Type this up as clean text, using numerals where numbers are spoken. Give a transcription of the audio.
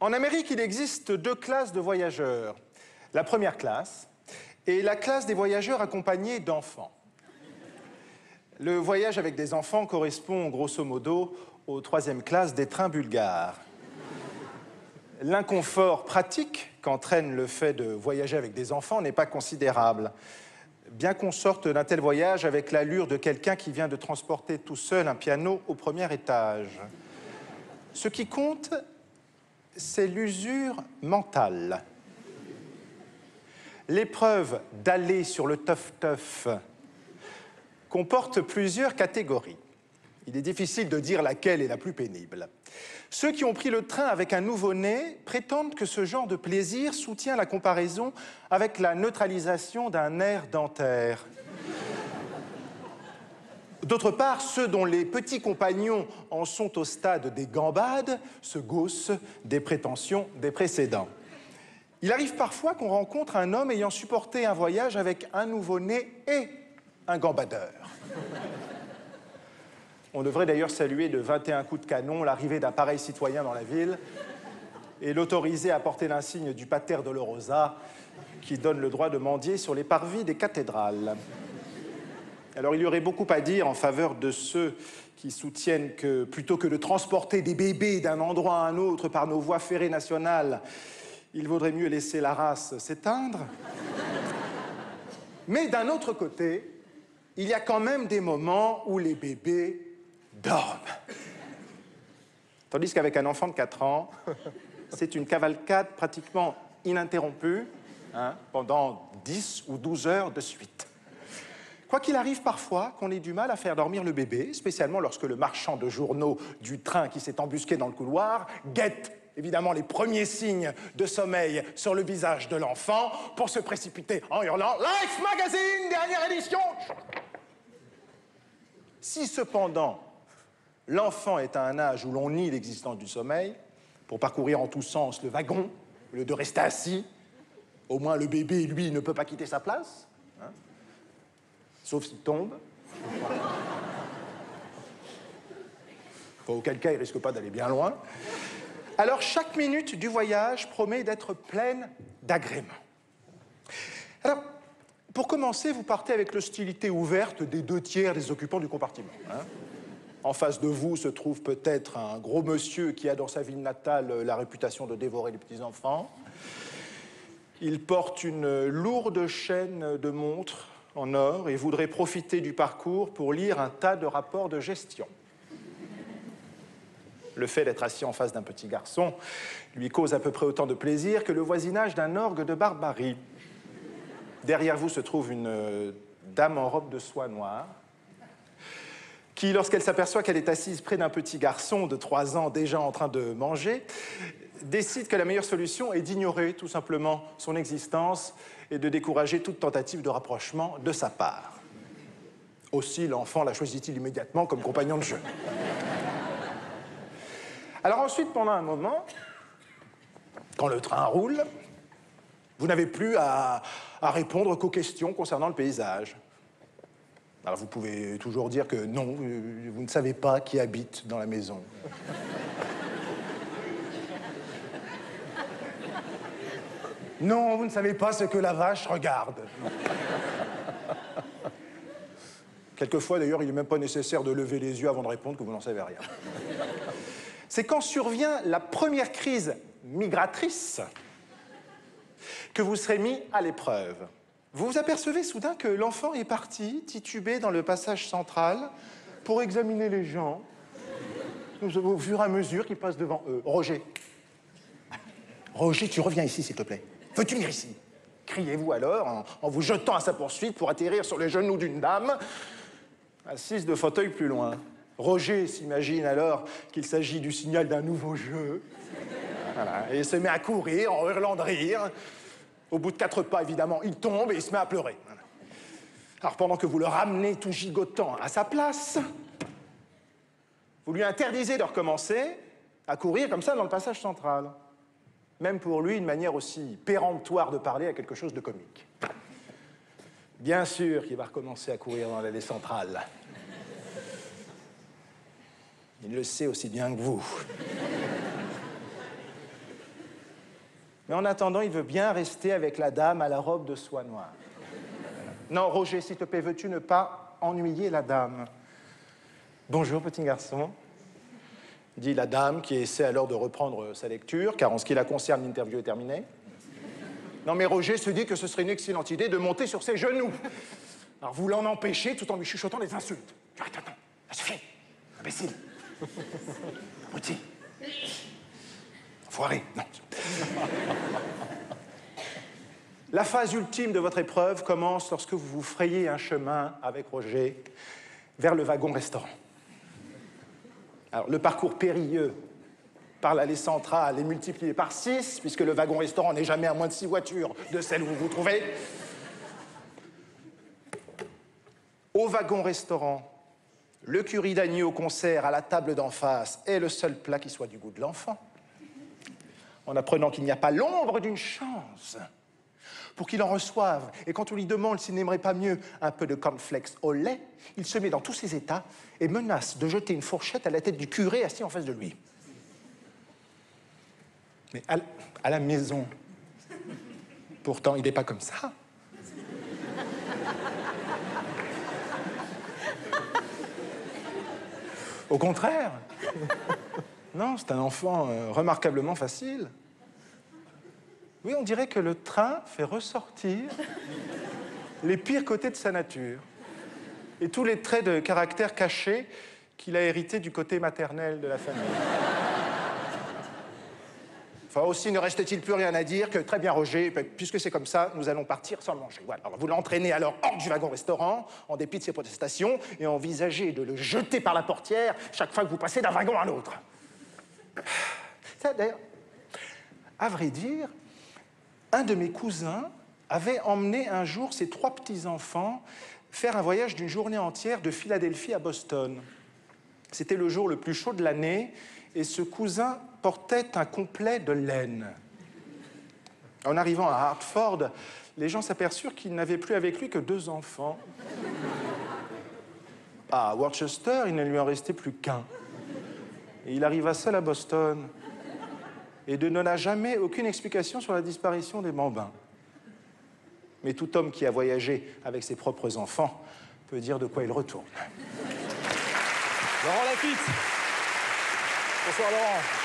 En Amérique, il existe deux classes de voyageurs. La première classe et la classe des voyageurs accompagnés d'enfants. Le voyage avec des enfants correspond grosso modo aux troisième classe des trains bulgares. L'inconfort pratique qu'entraîne le fait de voyager avec des enfants n'est pas considérable, bien qu'on sorte d'un tel voyage avec l'allure de quelqu'un qui vient de transporter tout seul un piano au premier étage. Ce qui compte, c'est l'usure mentale. L'épreuve d'aller sur le teuf-teuf comporte plusieurs catégories. Il est difficile de dire laquelle est la plus pénible. Ceux qui ont pris le train avec un nouveau-né prétendent que ce genre de plaisir soutient la comparaison avec la neutralisation d'un nerf dentaire. D'autre part, ceux dont les petits compagnons en sont au stade des gambades se gaussent des prétentions des précédents. Il arrive parfois qu'on rencontre un homme ayant supporté un voyage avec un nouveau-né et un gambadeur. On devrait d'ailleurs saluer de 21 coups de canon l'arrivée d'un pareil citoyen dans la ville et l'autoriser à porter l'insigne du Pater Dolorosa qui donne le droit de mendier sur les parvis des cathédrales. Alors il y aurait beaucoup à dire en faveur de ceux qui soutiennent que plutôt que de transporter des bébés d'un endroit à un autre par nos voies ferrées nationales, il vaudrait mieux laisser la race s'éteindre. Mais d'un autre côté, il y a quand même des moments où les bébés dorment. Tandis qu'avec un enfant de 4 ans, c'est une cavalcade pratiquement ininterrompue pendant 10 ou 12 heures de suite. Quoi qu'il arrive parfois qu'on ait du mal à faire dormir le bébé, spécialement lorsque le marchand de journaux du train qui s'est embusqué dans le couloir guette évidemment les premiers signes de sommeil sur le visage de l'enfant pour se précipiter en hurlant « Life Magazine, dernière édition !» Si cependant l'enfant est à un âge où l'on nie l'existence du sommeil, pour parcourir en tous sens le wagon, au lieu de rester assis, au moins le bébé, lui, ne peut pas quitter sa place, sauf s'il tombe. Enfin, auquel cas, il ne risque pas d'aller bien loin. Alors, chaque minute du voyage promet d'être pleine d'agréments. Alors, pour commencer, vous partez avec l'hostilité ouverte des 2/3 des occupants du compartiment. En face de vous se trouve peut-être un gros monsieur qui a dans sa ville natale la réputation de dévorer les petits-enfants. Il porte une lourde chaîne de montres en or et voudrait profiter du parcours pour lire un tas de rapports de gestion. Le fait d'être assis en face d'un petit garçon lui cause à peu près autant de plaisir que le voisinage d'un orgue de barbarie. Derrière vous se trouve une dame en robe de soie noire qui, lorsqu'elle s'aperçoit qu'elle est assise près d'un petit garçon de 3 ans déjà en train de manger, décide que la meilleure solution est d'ignorer tout simplement son existence et de décourager toute tentative de rapprochement de sa part. Aussi, l'enfant la choisit-il immédiatement comme compagnon de jeu. Alors ensuite, pendant un moment, quand le train roule, vous n'avez plus à répondre qu'aux questions concernant le paysage. Alors vous pouvez toujours dire que non, vous ne savez pas qui habite dans la maison. Non, vous ne savez pas ce que la vache regarde. Quelquefois, d'ailleurs, il n'est même pas nécessaire de lever les yeux avant de répondre que vous n'en savez rien. C'est quand survient la première crise migratrice que vous serez mis à l'épreuve. Vous vous apercevez soudain que l'enfant est parti, titubé dans le passage central, pour examiner les gens, au fur et à mesure qu'ils passent devant eux. Roger. Roger, tu reviens ici, s'il te plaît. Veux-tu venir ici? Criez-vous alors, en vous jetant à sa poursuite pour atterrir sur les genoux d'une dame, assise de fauteuil plus loin. Roger s'imagine alors qu'il s'agit du signal d'un nouveau jeu. Voilà. Et il se met à courir en hurlant de rire. Au bout de 4 pas, évidemment, il tombe et il se met à pleurer. Voilà. Alors, pendant que vous le ramenez tout gigotant à sa place, vous lui interdisez de recommencer à courir comme ça dans le passage central. Même pour lui, une manière aussi péremptoire de parler a quelque chose de comique. Bien sûr qu'il va recommencer à courir dans l'allée centrale. Il le sait aussi bien que vous. Mais en attendant, il veut bien rester avec la dame à la robe de soie noire. Non, Roger, s'il te plaît, veux-tu ne pas ennuyer la dame? Bonjour, petit garçon, dit la dame qui essaie alors de reprendre sa lecture, car en ce qui la concerne, l'interview est terminée. Non, mais Roger se dit que ce serait une excellente idée de monter sur ses genoux. Alors, voulant l'empêcher tout en lui chuchotant des insultes. Arrête, attends, ça suffit, imbécile. Abruti. Enfoiré, non. La phase ultime de votre épreuve commence lorsque vous vous frayez un chemin avec Roger vers le wagon-restaurant. Alors, le parcours périlleux par l'allée centrale est multiplié par 6, puisque le wagon-restaurant n'est jamais à moins de 6 voitures de celle où vous vous trouvez. Au wagon-restaurant, le curry d'agneau au concert à la table d'en face est le seul plat qui soit du goût de l'enfant. En apprenant qu'il n'y a pas l'ombre d'une chance pour qu'il en reçoive, et quand on lui demande s'il n'aimerait pas mieux un peu de cornflakes au lait, il se met dans tous ses états et menace de jeter une fourchette à la tête du curé assis en face de lui. Mais à la maison, pourtant, il n'est pas comme ça. Au contraire. Non, c'est un enfant remarquablement facile. Oui, on dirait que le train fait ressortir les pires côtés de sa nature et tous les traits de caractère cachés qu'il a hérités du côté maternel de la famille. Enfin, aussi, ne reste-t-il plus rien à dire que, très bien, Roger, puisque c'est comme ça, nous allons partir sans manger. Voilà. Alors, vous l'entraînez alors hors du wagon-restaurant, en dépit de ses protestations, et envisagez de le jeter par la portière chaque fois que vous passez d'un wagon à l'autre. Ça, d'ailleurs, à vrai dire, un de mes cousins avait emmené un jour ses 3 petits-enfants faire un voyage d'une journée entière de Philadelphie à Boston. C'était le jour le plus chaud de l'année, et ce cousin portait un complet de laine. En arrivant à Hartford, les gens s'aperçurent qu'il n'avait plus avec lui que 2 enfants. À Worcester, il ne lui en restait plus qu'un. Et il arriva seul à Boston et ne donna jamais aucune explication sur la disparition des bambins. Mais tout homme qui a voyagé avec ses propres enfants peut dire de quoi il retourne. Laurent Lafitte. Bonsoir Laurent.